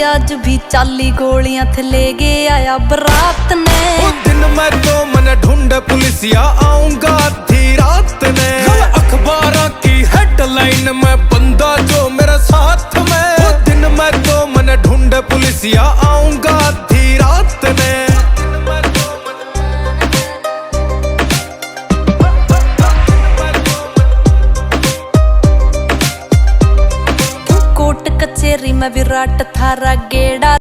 आज भी चाली गोलियां थे ले गए आया बरात ने। दिन मैं तो मन ढूंढ पुलिसिया आऊंगा आधी रात ने। अखबारों की हेडलाइन में बंदा जो मेरे साथ में। दिन मैं तो मन ढूंढ पुलिसिया आऊंगा आधी रात ने। कोर्ट कचेरी में विराट थारा गेड़ा